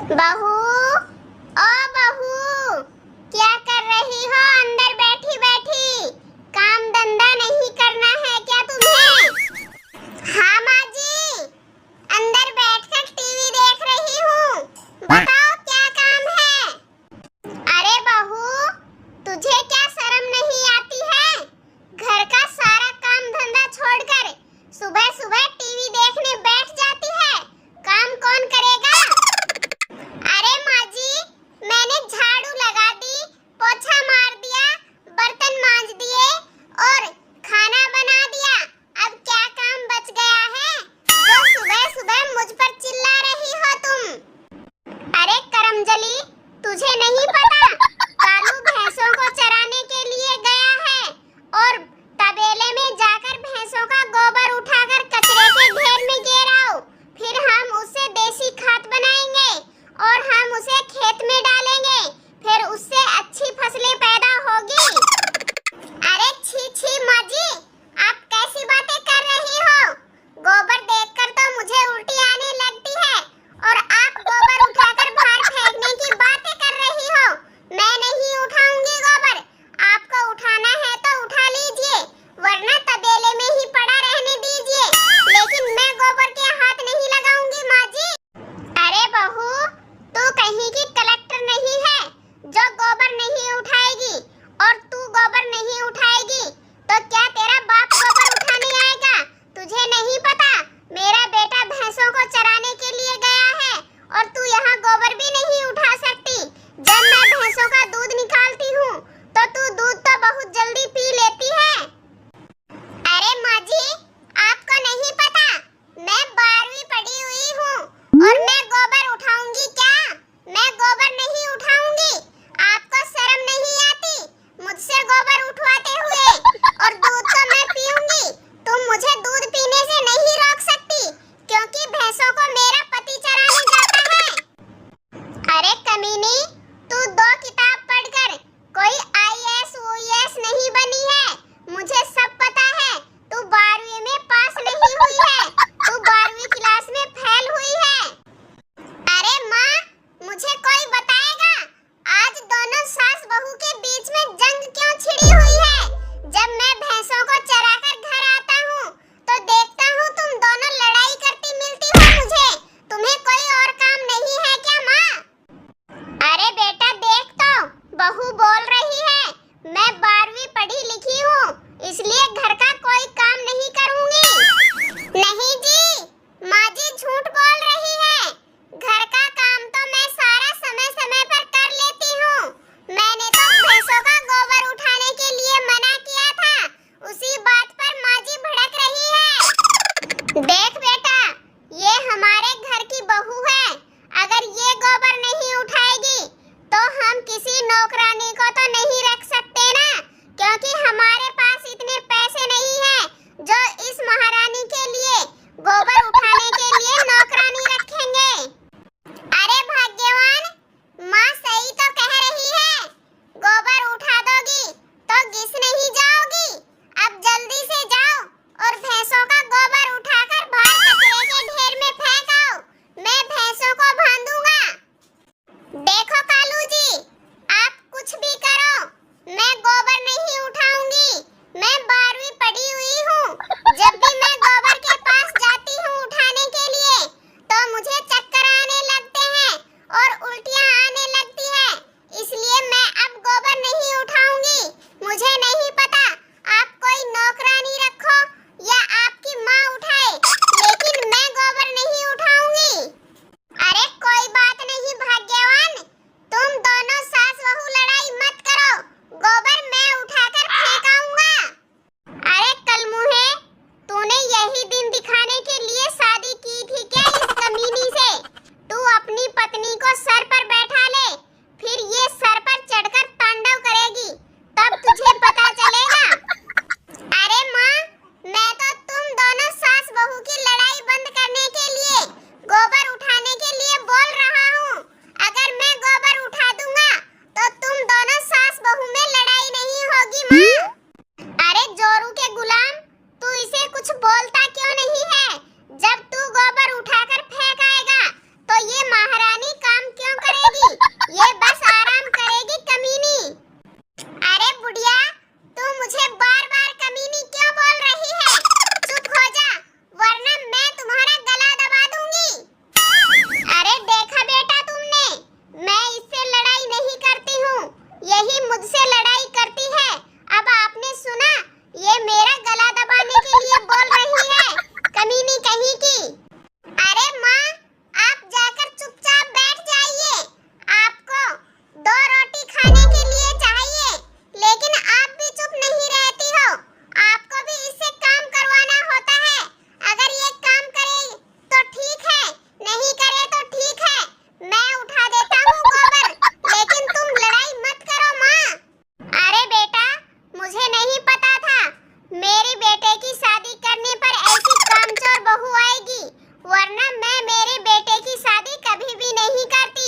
बहू, ओ बहू, क्या कर रही हो अंदर बैठी बैठी? काम धंधा नहीं करना है क्या तुम्हें? हाँ माँ जी, अंदर बैठकर टीवी देख रही हूँ। बताओ क्या काम है? अरे बहू, तुझे क्या शर्म नहीं आती है? घर का सारा काम धंधा छोड़कर सुबह सुबह टीवी देखने बैठ जाती है। काम कौन करेगा? अरे माँ जी, मैंने झाड़ू लगा दी, पोछा मार दिया, बर्तन मांज दिए और खाना बना दिया। अब क्या काम बच गया है जो सुबह सुबह मुझ पर चिल्ला रही हो तुम? अरे करमजली, तुझे नहीं पता? कालू भैंसों को चराने के लिए गया है और तबेले में जाकर भैंसों का गोबर उठाकर कचरे के ढेर में गिराओ। फिर हम उससे देसी खाद बनाएंगे और हम उसे खेत में डालेंगे। फिर उससे अच्छी फसलें पैदा होगी। अरे छी छी माँ जी, आप कैसी बातें कर रही हो? गोबर देखकर तो मुझे उल्टी आने लगती है और आप गोबर उठाकर बाहर फेंकने की बातें कर रही हो। मैं नहीं उठाऊंगी गोबर। आपको उठाना है तो उठा लीजिए, वरना तबेले में ही पड़ा रहने दीजिए, लेकिन मैं गोबर के हाथ नहीं लगाऊंगी माँ जी। अरे बहू, तू कहीं की कलेक्टर नहीं है जो गोबर नहीं उठाएगी। और तू गोबर नहीं उठाएगी तो क्या तेरा बाप गोबर उठाने आएगा? तुझे नहीं पता मेरा बेटा भैंसों को चराने के लिए गया है और तू यहाँ गोबर भी नहीं उठा सकती। जब मैं भैंसों का दूध निकालती हूँ तो तू दूध तो बहुत जल्दी पी लेती है। अरे माँ जी, आपको नहीं पता मैं 12वीं पढ़ी हुई हूँ और मैं गोबर उठाऊंगी क्या? मैं गोबर नहीं उठाऊंगी। आपको शर्म नहीं आती मुझसे गोबर उठवाते हुए? और दूध तो मैं पीऊंगी। तुम मुझे दूध पीने से नहीं रोक सकती क्योंकि भैंसों को मेरा पति चराने जाता है। अरे कमीनी, तू 2 किताब पढ़कर कोई IAS OAS नहीं बनी है। मुझे सब पता है। तू 12वीं में पास नहीं हुई है, तू 12वीं क्लास में फेल हुई है। अरे माँ, मुझे कोई बताएगा आज दोनों सास बहू के बीच में जंग क्यों छिड़ी हुई है? जब मैं भैंसों को चराकर घर आता हूँ तो देखता हूँ तुम दोनों लड़ाई करती मिलती हो मुझे। तुम्हें कोई और काम नहीं है क्या माँ? अरे बेटा देख तो, बहू बोल रही है मैं 12वीं पढ़ी लिखी हूँ, इसलिए घर का कोई काम नहीं करूँगी। नहीं जी, माँ जी झूठ बोल रही है। घर का काम तो मैं सारा समय समय पर कर लेती हूँ। मैंने तो भैंसों का गोबर उठाने के लिए मना किया था, उसी बात पर माँ जी भड़क रही है। देख बेटा, ये हमारे घर की बहू है। अगर ये गोबर नहीं उठाएगी तो हम किसी नौकरानी को तो नहीं रख सकते ना, क्योंकि हमारे पास इतने पैसे नहीं हैं जो इस महारानी के लिए गोबर उठाने के लिए नौकरानी रखेंगे। अरे भाग्यवान, माँ सही तो कह रही है। गोबर उठा दोगी तो घिस नहीं जाओगी। अब जल्दी से जाओ और भैंसों का गोबर उठाकर बाहर कचरे के ढेर में फेंक आओ। मैं भैंसों को बांधूंगा। देखो कालू जी, आप कुछ भी करो, मैं गोबर नहीं उठाऊंगी। मैं 12वीं पढ़ी हुई हूँ। जब भी मैं गोबर के पास जाती हूँ उठाने के लिए तो मुझे चक्कर आने लगते हैं और उल्टियाँ आने लगती है, इसलिए मैं अब गोबर नहीं उठाऊंगी। मुझे नहीं पता आप कोई नौकरानी रखो या आपकी माँ उठाए, लेकिन मैं गोबर नहीं उठाऊंगी। अरे कोई बात नहीं भाग्यवान, तुम दोनों सास बहू लड़ाई मत करो, गोबर मैं उठाकर फेंक आऊंगा। अरे कलमुहे, तूने यही दिन दिखाने के लिए शादी की थी क्या इस कमीनी से? तू अपनी पत्नी को सर पर बैठा ले, फिर ये सर पर चढ़कर तांडव करेगी, तब तुझे पता चलेगा। अरे माँ, मैं तो तुम दोनों सास बहू की लड़ाई बंद करने के लिए गोबर उठाने के लिए बोल रहा हूँ। अगर मैं गोबर उठा दूंगा तो तुम दोनों सास बहू में लड़ाई नहीं होगी माँ। अरे जोरू के गुलाम, तू इसे कुछ बोलता क्यों नहीं है? जब तू गोबर उठाकर फेंक आएगा तो ये महारानी काम क्यों करती